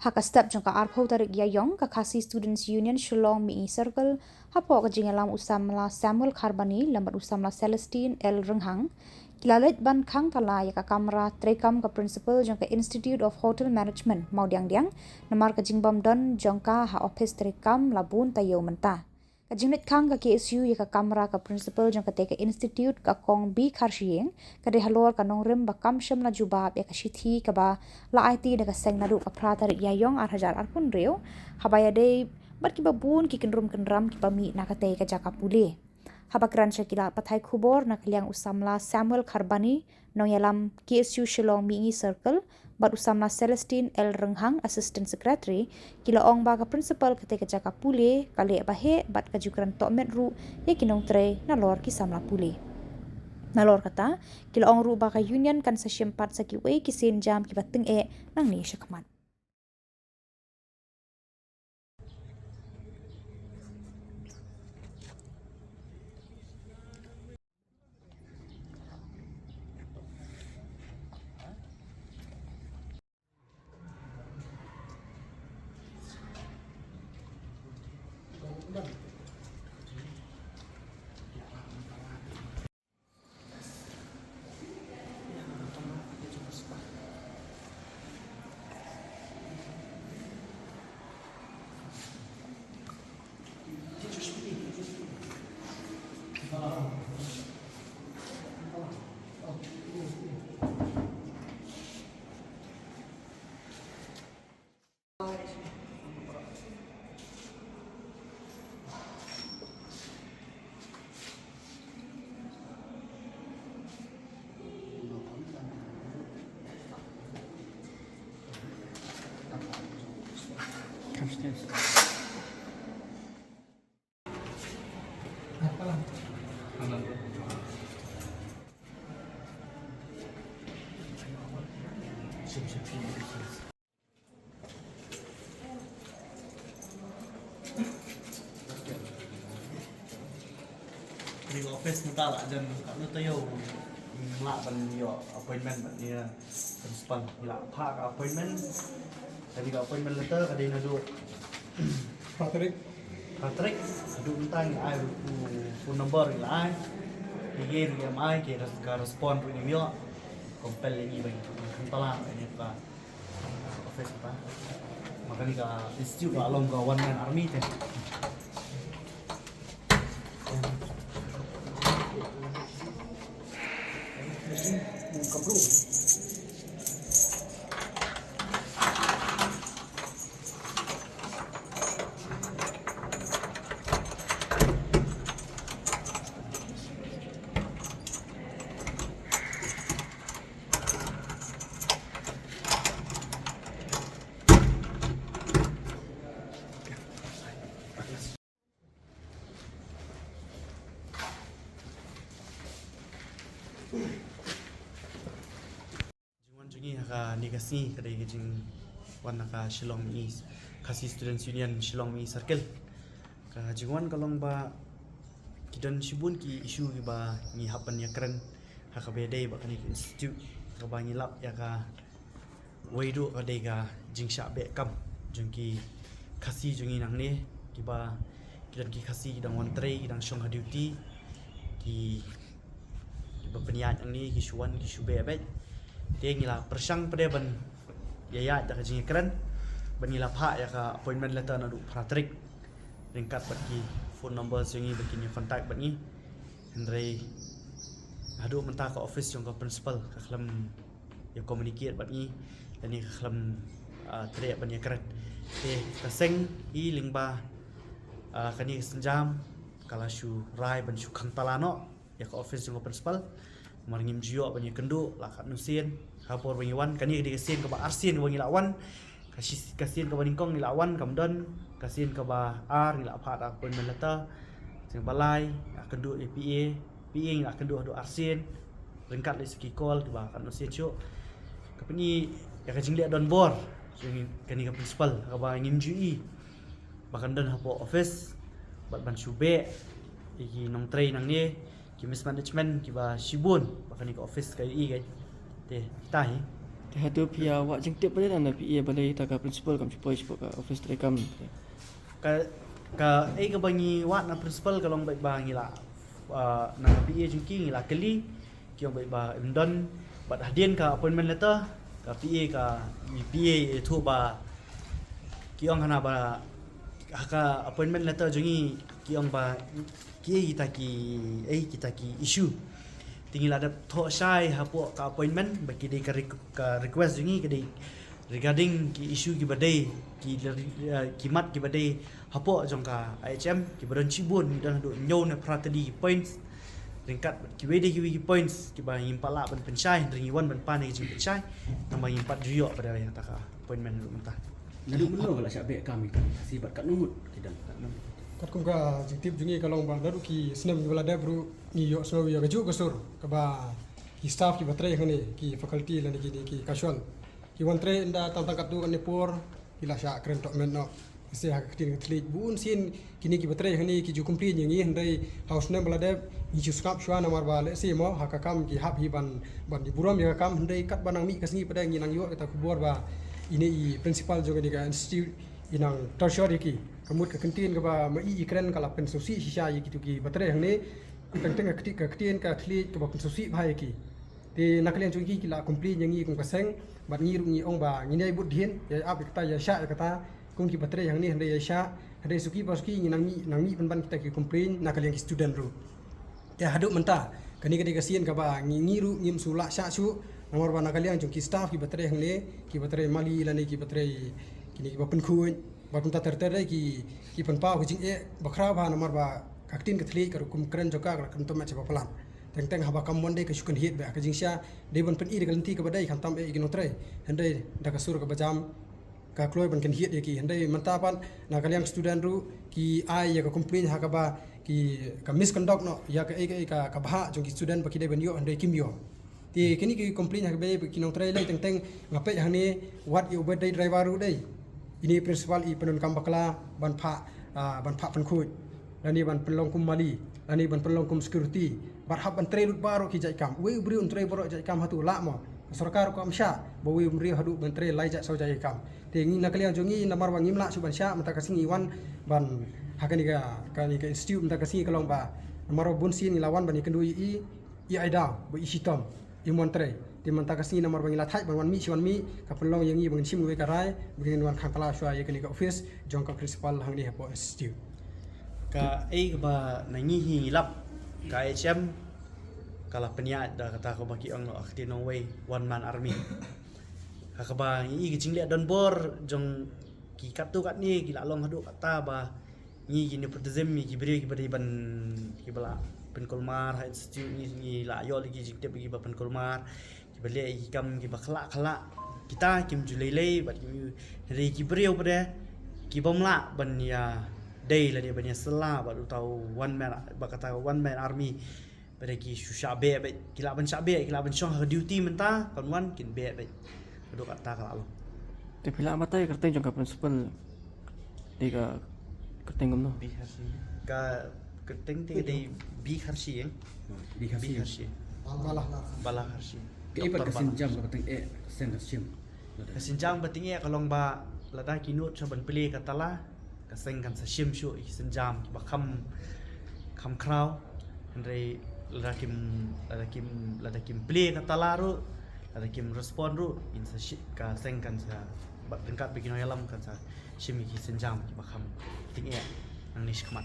Haka step jangka arpau tarik yayong ka Khasi Students Union Shillong Mi Circle hapo ka jingalam usamla Samuel Kharbani lambat usamla Celestine L Renghang kilalet ban khang tala ya ka kamera trekam ka principal jangka Institute of Hotel Management mau diang namar ka jingbam don jangka ha office trekam labun tayo mentah ka jingnet khang ka KSU ya ka kamera ka principal jangka teka institute ka kong bi kharshieng ka de halor ka nongrem ba kam sham la jubab ya ka shithi ka ba la IT da ka seng nadu ka prata yayong ar hajar ar pun reo habaya de bat ki babun ki kenrum kenram ki pami na ka te ka jaka pule habakran shakila pathai khubor na kaliang usamla Samuel Kharbani nong yalam KSU Shillong Mi Circle bat usamla Celestine L Renghang Assistant Secretary kila ong ba ka principal kate ka jaka pule kale bahe bat ka jukran to ru ye kinong tre na lor ki samla pule na lor kata kila ong ru ba ka union kan sa syempat sa kiwe ki sen jam ki bateng nang ni syakman di office nta la dan kanu tayo la ban yo appointment ban dia principal la pha ka appointment tadi ka appointment letter ka dina do Patrick adu tang ai phone number la ai ye ri mai ke ka respond ri mi yo compel ni ban kan tala ni ka office pa makani ka institute ka along ka one man army te Jungi haka negasi kadai kejing wan naka Shillong Mi Khasi Students Union Shillong Mi Circle ka jingwan kalong ba kidan shibun ki isu ki ba ni hapan ya keren haka bedai ba kani institute ka ba ni lap ya ka weido kadai ka jingsha be kam jungki khasi jungi nang ne ki ba kidan ki khasi kidang wan tre kidang shong ha duty ki ba peniat nang ni ki shuan ki shube be dia ngila persang pada ban yaya dak jingi keren ban ngila pha ya ka appointment letter na du Patrick ringkat bagi phone number singi begini contact bani Andre adu mentah ka office jong ka principal ka kelam ya communicate bani dan ni ka kelam tre ban ya keren ka seng i lingba kani senjam kala shu rai ban shu khang talano ya ka office jong ka principal marngim jio ban ya kendu lakat nusien kapor bangi wan kani di kasien ka ba arsien bangi lawan kasien ka baningkong ni lawan kamdon kasien ka ba ar ni la pha da pun melata sing balai akendu APA PA ni akendu adu arsien ringkat li seki call ba kan nusien chu kapni ya ka jingli don bor sing kani ka principal ka ba ngim GE bahkan don hapo office bat ban shube iki nong train nang ni ki mismanagement ki ba shibun bahkan ni ka office kai i kai te tahi Hadu pia wak jeng tiap pada anda PA balai tak principal kam supaya ka office rekam. Ka bangi wat na principal kalong baik bangi la na PA jengki la keli kiong baik ba imdon bat hadien ka appointment letter ka PA ka PA itu ba kiong hana ba ka appointment letter jengi kiong ba kita ki issue tinggal ada thok sai hapo ka appointment bagi dia ka request jengi ke regarding ki issue ki badai ki mat ki badai hapo jong ka IHM ki badan cibun dan do nyo na pratadi points ringkat ki wede ki points ki ba impala ban penchai ringi wan ban pan ki penchai nama impat juyo pada yang tak appointment lu mentah Nadu melo kalau syak kami sibat kat numut kidan kat numut. Kat kum ka jiktip jungi kalong bang daru ki senam wala da bru ni yo so yo gaju kasur ka ba ki staff ki batre ngani ki faculty lan ki casual ki wantre nda tang kat tu kan por ki la syak kren tok men no se hak tin tlik bun sin kini ki batre ngani ki ju complete ngi ndai house nem wala da ni ju skap shwa namar ba le se mo hakakam ki hab hi ban di buram ya kam ndai kat banang mi kasni pada ngi nang yo kata kubur ba ini principal juga di institute inang tertiary ki kamut ka kantin ka ba mai ikren kala pensusi sisa yi gitu ki batre yang ni teng ka kantin ka thli ka ba pensusi bhai ki ti nakalian chung ki la complete yang yi kung paseng bat ngi ru ngi ong ba ngi nei bud dien ya ap kata ya sha kata kung ki batre yang ni hande ya sha hande suki baski ngi nang mi ban kita ki complain nakalian ki student ru ya haduk mentah kani ka kasian ka ba ngi ru ngim sula sha su nomor bana kalian chung ki staff ki batre hang le ki batre mali lani ki batre kini ki bapen khuin batun ta ter ki pan pa ku jing bakra ba nomor ba kaktin ka thli ka kum kren joka ka kum to ma chapa plan teng haba kam monde ka shukan hit ba ka jing sha de ban pen ir galanti ka badai khantam igino tre hande da ka sur ka bajam ka kloi ban kan hit ki hande mantapan na kalian student ru ki ai ya ka complain ha ka ba ki ka misconduct no ya ka bha jong ki student ba ki de ban yo hande kim yo ti kini ki complain hak be ki nong trai lai teng ngape yang ni what you bed driver ru dai ini principal i penun kam bakla ban pha pen khut dan ni ban penlong kum mali dan ni ban penlong kum security barhab ban trai lut baro ki jai kam we bri un trai baro jai kam hatu la mo sarkar ko amsha bo we mri hadu ban trai lai jai so jai kam ti ngi nakalian jongi namar wang imla su ban sha mata kasingi wan ban hakani ka institute mata kasingi kalong ba namar bun sin lawan ban ikendu i aida bo i sitom imontre di manta kasini nomor bangila thai bang wan mi kapelong yang i bang sim we karai bangin wan khangkala shwa ye kini ka office jong ka principal hangni hapo institute ka ba nangi hi lap ka HM kala penya da kata ko baki ang no akti no way one man army ka ba i gi jingle don bor jong ki katu kat ni ki la long hadu kata ba ni gini pertezem mi ki beri ki beri ban ki bala pen kolmar ha institute ni la yo lagi jikte bagi ba pen kolmar ki beli ki kam ki bakla khala kita kim julele bat ki re ki beriau pada ki bomla ban ya day la dia ban ya sela ba tahu one man ba kata one man army pada ki syabe ba ki la ban syabe ki la ban shong duty menta kon wan kin be ba duk kata kala lo Tapi la matai kerteng jong ka principal di ka kerteng gum no. bi harsi ka kerteng te de bi harsi yang Di bi kasi. harsi balah bala harsi Ke ipat kasin jam ka teng sen kasim. kasinjang batinge kalong ba lada kinut sa ban pili katala kaseng kan sa shim shu i senjam ba kham kraw andre lada kim pili katala ru lada kim respond ru in sa ka seng kan sa ba tingkat bikin yalam kan sa shim ki senjam ba kham tinge nang nish khamat